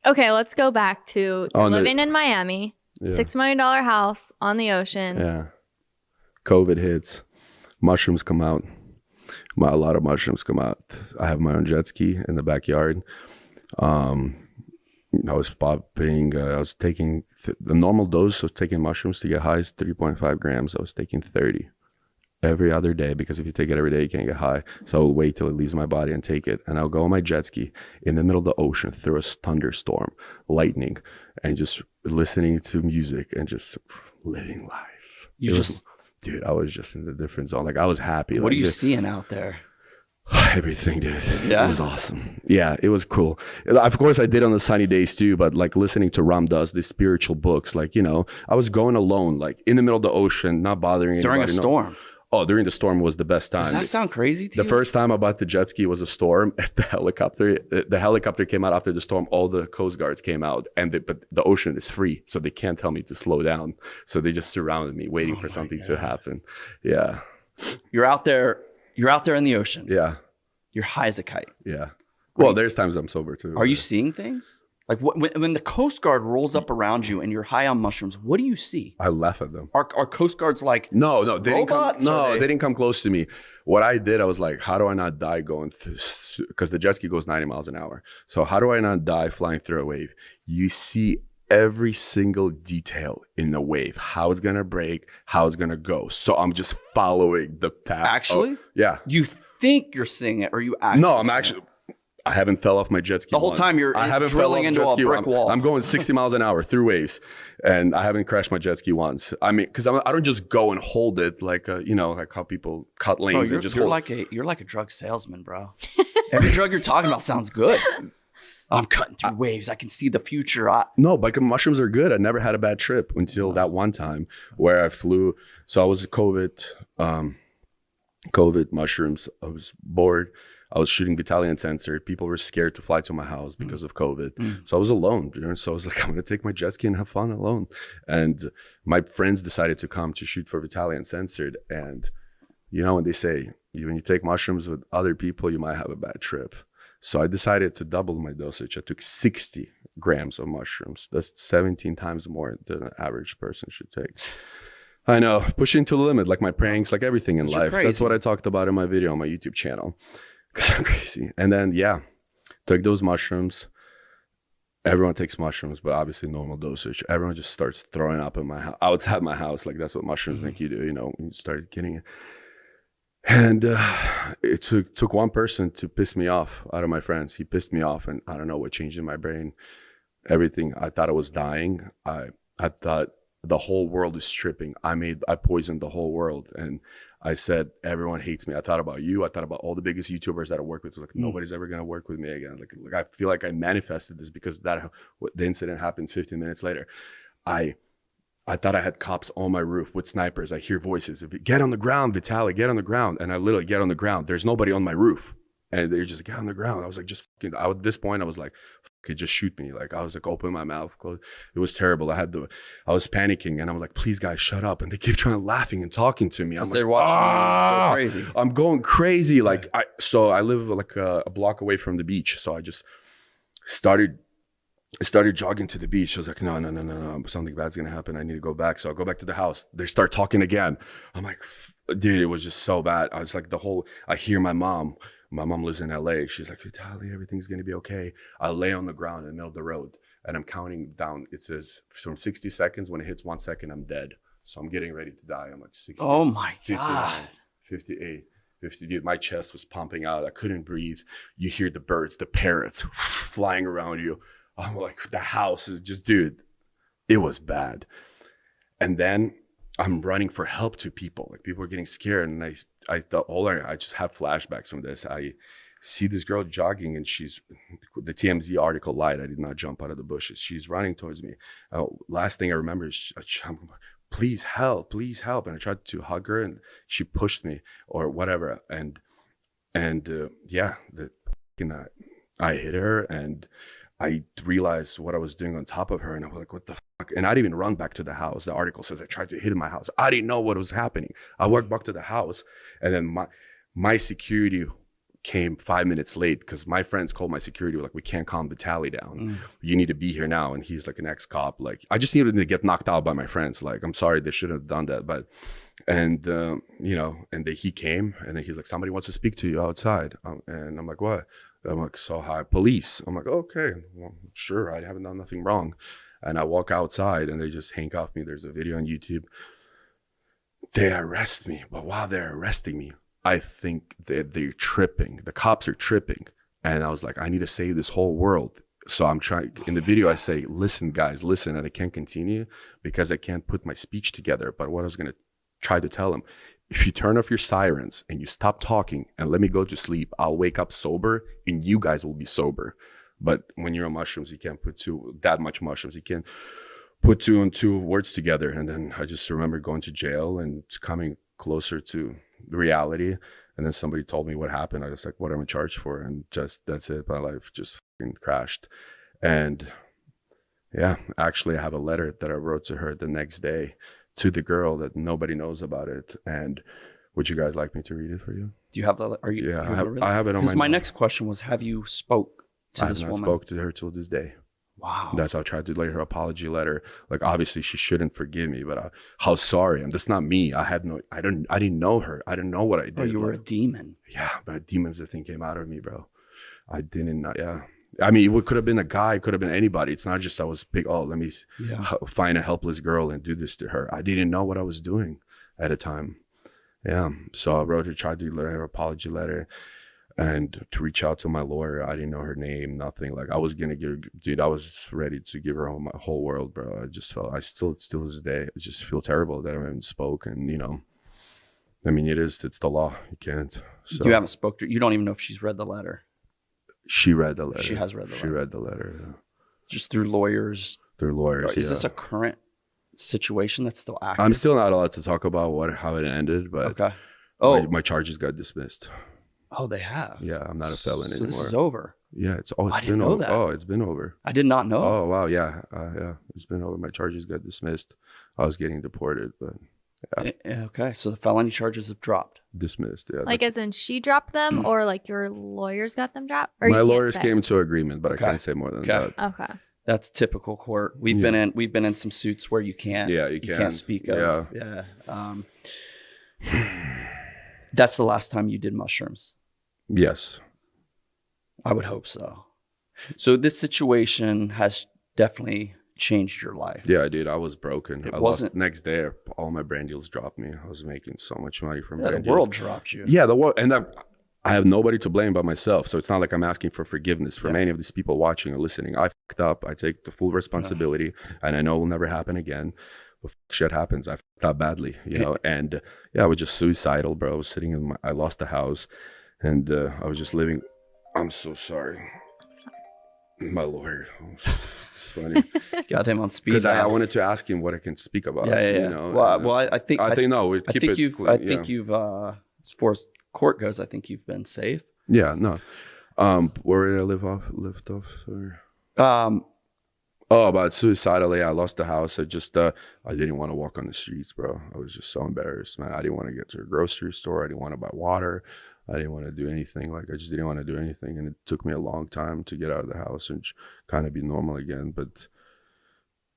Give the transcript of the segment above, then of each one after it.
Okay, let's go back to you're living in Miami, $6 million house on the ocean. Yeah. COVID hits. Mushrooms come out. A lot of mushrooms come out. I have my own jet ski in the backyard. I was popping, I was taking the normal dose of taking mushrooms to get high is 3.5 grams. I was taking 30 every other day, because if you take it every day, you can't get high. So I'll wait till it leaves my body and take it. And I'll go on my jet ski in the middle of the ocean through a thunderstorm, lightning, and just listening to music and just living life. Dude, I was just in the different zone. Like, I was happy. What are you seeing out there? Everything, dude. Yeah? It was awesome. Yeah, it was cool. Of course, I did on the sunny days too, but like listening to Ram Dass, these spiritual books, like, you know, I was going alone, like in the middle of the ocean, not bothering anybody. During a storm? Oh, during the storm was the best time. Does that sound crazy to you? The first time I bought the jet ski was a storm. The helicopter came out after the storm. All the Coast Guards came out, but the ocean is free, so they can't tell me to slow down. So they just surrounded me, waiting for something to happen. Yeah. You're out there in the ocean. Yeah. You're high as a kite. Yeah. Well, there's times I'm sober too. Are you seeing things? Like when the Coast Guard rolls up around you and you're high on mushrooms, what do you see? I laugh at them. Are Coast Guards like no, they robots? They didn't come close to me. What I did, I was like, how do I not die going through? Because the jet ski goes 90 miles an hour. So how do I not die flying through a wave? You see every single detail in the wave, how it's gonna break, how it's gonna go. So I'm just following the path. Actually? Yeah. You think you're seeing it, or you actually? No, I'm actually. I haven't fell off my jet ski the whole time. You're drilling into a brick wall. I'm going 60 miles an hour through waves, and I haven't crashed my jet ski once. I mean, because I don't just go and hold it like like how people cut lanes and just hold. You're like a drug salesman, bro. Every drug you're talking about sounds good. I'm cutting through waves. I can see the future. No, but mushrooms are good. I never had a bad trip until that one time where I flew. So I was COVID mushrooms. I was bored. I was shooting Vitaly uncensored. People were scared to fly to my house because of COVID. So I was alone. So I was like, I'm going to take my jet ski and have fun alone. And my friends decided to come to shoot for Vitaly uncensored. And, when they say, when you take mushrooms with other people, you might have a bad trip. So I decided to double my dosage. I took 60 grams of mushrooms. That's 17 times more than an average person should take. I know, pushing to the limit, like my pranks, like everything in life. That's what I talked about in my video on my YouTube channel. Because I'm crazy. And then, took those mushrooms. Everyone takes mushrooms, but obviously normal dosage. Everyone just starts throwing up in my house, outside my house. Like, that's what mushrooms make you do, when you start getting it. And it took one person to piss me off out of my friends. He pissed me off, and I don't know what changed in my brain. Everything. I thought I was dying. I thought the whole world is stripping. I poisoned the whole world. And I said, everyone hates me. I thought about you. I thought about all the biggest YouTubers that I work with. Like, nobody's ever going to work with me again. Like I feel like I manifested this because the incident happened 15 minutes later. I thought I had cops on my roof with snipers. I hear voices. Get on the ground, Vitaly, get on the ground. And I literally get on the ground. There's nobody on my roof. And they're just, get on the ground. I was like, just fucking, at this point, I was like, okay, just shoot me. Like, I was like, open my mouth, close. It was terrible. I was panicking, and I was like, please guys, shut up. And they keep trying laughing and talking to me. I'm like, they're watching you go crazy. I'm going crazy. Like, so I live like a block away from the beach. So I just started jogging to the beach. I was like, no, something bad's gonna happen. I need to go back. So I go back to the house. They start talking again. I'm like, dude, it was just so bad. I was like, I hear my mom. My mom lives in LA. She's like, Vitaly, everything's going to be okay. I lay on the ground in the middle of the road, and I'm counting down. It says from 60 seconds, when it hits 1 second, I'm dead. So I'm getting ready to die. I'm like 60. Oh my 59, God. 58, 50. Dude, my chest was pumping out. I couldn't breathe. You hear the birds, the parrots flying around you. I'm like, the house is just, dude, it was bad. And then I'm running for help to people. Like, people are getting scared, and I just have flashbacks from this. I see this girl jogging, and she's, the TMZ article lied. I did not jump out of the bushes. She's running towards me. Last thing I remember is, please help. And I tried to hug her, and she pushed me or whatever. And I hit her, and I realized what I was doing on top of her, and I was like, what the fuck? And I didn't even run back to the house. The article says I tried to hit my house. I didn't know what was happening. I walked back to the house, and then my security came 5 minutes late because my friends called my security, were like, we can't calm Vitaly down. You need to be here now. And he's like an ex-cop. Like, I just needed to get knocked out by my friends. Like, I'm sorry, they shouldn't have done that. But, and, you know, and he came and then he's like, somebody wants to speak to you outside. And I'm like, what? I'm like, so hi, police. I'm like, okay, well, sure, I haven't done nothing wrong. And I walk outside and they just handcuff me. There's a video on YouTube. They arrest me, but while they're arresting me, I think they're tripping. The cops are tripping. And I was like, I need to save this whole world. So I'm trying, in the video I say, listen guys, listen, and I can't continue because I can't put my speech together. But what I was gonna try to tell them, if you turn off your sirens and you stop talking and let me go to sleep, I'll wake up sober and you guys will be sober. But when you're on mushrooms, you can't put that much mushrooms. You can't put 2 and 2 words together. And then I just remember going to jail and coming closer to reality. And then somebody told me what happened. I was like, what am I charged for? And just, that's it. My life just crashed. And yeah, actually I have a letter that I wrote to her the next day to the girl that nobody knows about it. And would you guys like me to read it for you? Do you have that? Are you? Yeah, I have it on my next question was, have you spoke to this woman? I spoke to her till this day. Wow. That's how I tried to write her apology letter. Like, obviously she shouldn't forgive me, but how sorry. And that's not me. I didn't know her. I didn't know what I did. Oh, you were a demon. Yeah, but demons, the thing came out of me, bro. I didn't, yeah. I mean, it could have been a guy, it could have been anybody. It's not just I was big, oh, let me find a helpless girl and do this to her. I didn't know what I was doing at the time. Yeah, so I wrote her, tried to write her apology letter. And to reach out to my lawyer, I didn't know her name, nothing. Like, I was gonna I was ready to give her my whole world, bro. I just felt, still to this day, I just feel terrible that I haven't spoken, you know. I mean, it's the law, you can't. So. You haven't spoke to her, you don't even know if she's read the letter. She read the letter. She has read the letter. She read the letter, yeah. Just through lawyers? Through lawyers, Is this a current situation that's still active? I'm still not allowed to talk about how it ended, but okay. Oh, my charges got dismissed. Oh, they have? Yeah, I'm not a felon anymore. So this is over? Yeah, it's I didn't know that. Oh, it's been over. I did not know. Oh, wow, yeah. Yeah, it's been over. My charges got dismissed. I was getting deported, but yeah. Okay, so the felony charges have dropped. Dismissed, yeah. Like, as in she dropped them, or like your lawyers got them dropped? Or my lawyers came to agreement, but I can't say more than that. Okay. That's typical court. We've been in some suits where you can't. Yeah, you can't speak of. Yeah. That's the last time you did mushrooms. Yes. I would hope so. So this situation has definitely changed your life. Yeah, dude, I was broken. I lost next day. All my brand deals dropped me. I was making so much money from brand deals. The world dropped you. Yeah, the world, and I have nobody to blame but myself. So it's not like I'm asking for forgiveness from any of these people watching or listening. I fucked up. I take the full responsibility, and I know it will never happen again. But shit happens. I fucked up badly, you know. And yeah, I was just suicidal, bro. I was sitting I lost the house, and I was just living. I'm so sorry. My lawyer. It's funny. Got him on speed. Because I wanted to ask him what I can speak about. Yeah. You know? Well, I think you've. As far as court goes, I think you've been safe. Yeah. No. Where did I lift off? Sorry. About suicidal. Yeah, I lost the house. I didn't want to walk on the streets, bro. I was just so embarrassed, man. I didn't want to get to a grocery store. I didn't want to buy water. I didn't want to do anything. Like, I just didn't want to do anything. And it took me a long time to get out of the house and kind of be normal again. But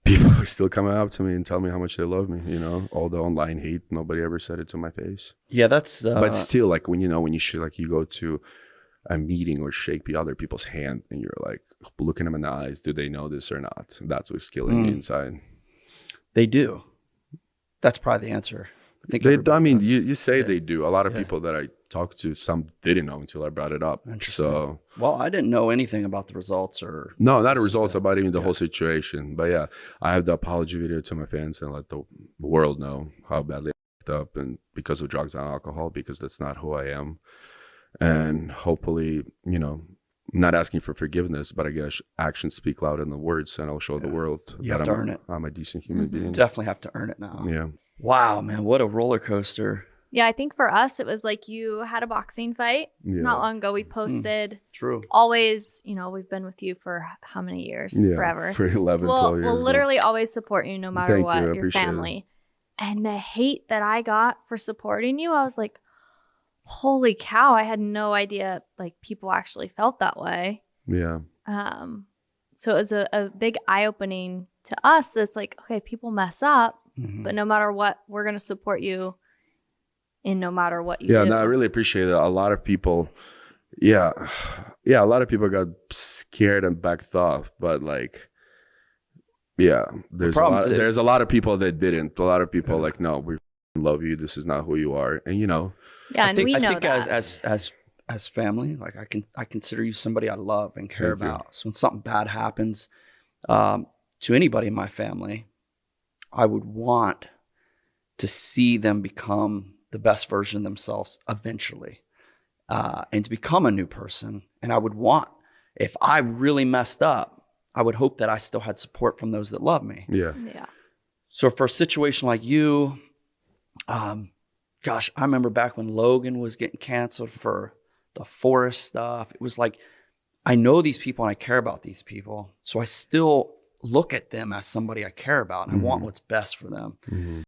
people are still coming up to me and tell me how much they love me, you know, all the online hate. Nobody ever said it to my face. Yeah, that's... But still, like, when you go to a meeting or shake other people's hand and you're like looking them in the eyes, do they know this or not? That's what's killing me inside. They do. That's probably the answer. You say they do. A lot of people that I talked to, some didn't know until I brought it up. So, well, I didn't know anything about the results or... No, not the results, about even the whole situation. But yeah, I have the apology video to my fans and let the world know how badly I fucked up, and because of drugs and alcohol, because that's not who I am. And hopefully, you know, I'm not asking for forgiveness, but I guess actions speak louder than the words, and I'll show the world you have to earn it. I'm a decent human being. Definitely have to earn it now. Yeah. Wow, man, what a roller coaster. Yeah, I think for us, it was like you had a boxing fight not long ago. We posted. True. Always, you know, we've been with you for how many years? Forever. For 11, 12 years. We'll literally always support you no matter what, your family. And the hate that I got for supporting you, I was like, holy cow, I had no idea like people actually felt that way. Yeah. So it was a big eye-opening to us that's like, okay, people mess up, but no matter what, we're going to support you in no matter what you do. Yeah, no, I really appreciate it. A lot of people, a lot of people got scared and backed off, but like, yeah, there's a lot of people that didn't. A lot of people like, no, we love you. This is not who you are. And I think as family, like I consider you somebody I love and care about. So when something bad happens to anybody in my family, I would want to see them become the best version of themselves eventually, and to become a new person. And I would want, if I really messed up, I would hope that I still had support from those that love me. Yeah. So for a situation like you, gosh, I remember back when Logan was getting canceled for the forest stuff. It was like, I know these people and I care about these people. So I still look at them as somebody I care about and I want what's best for them.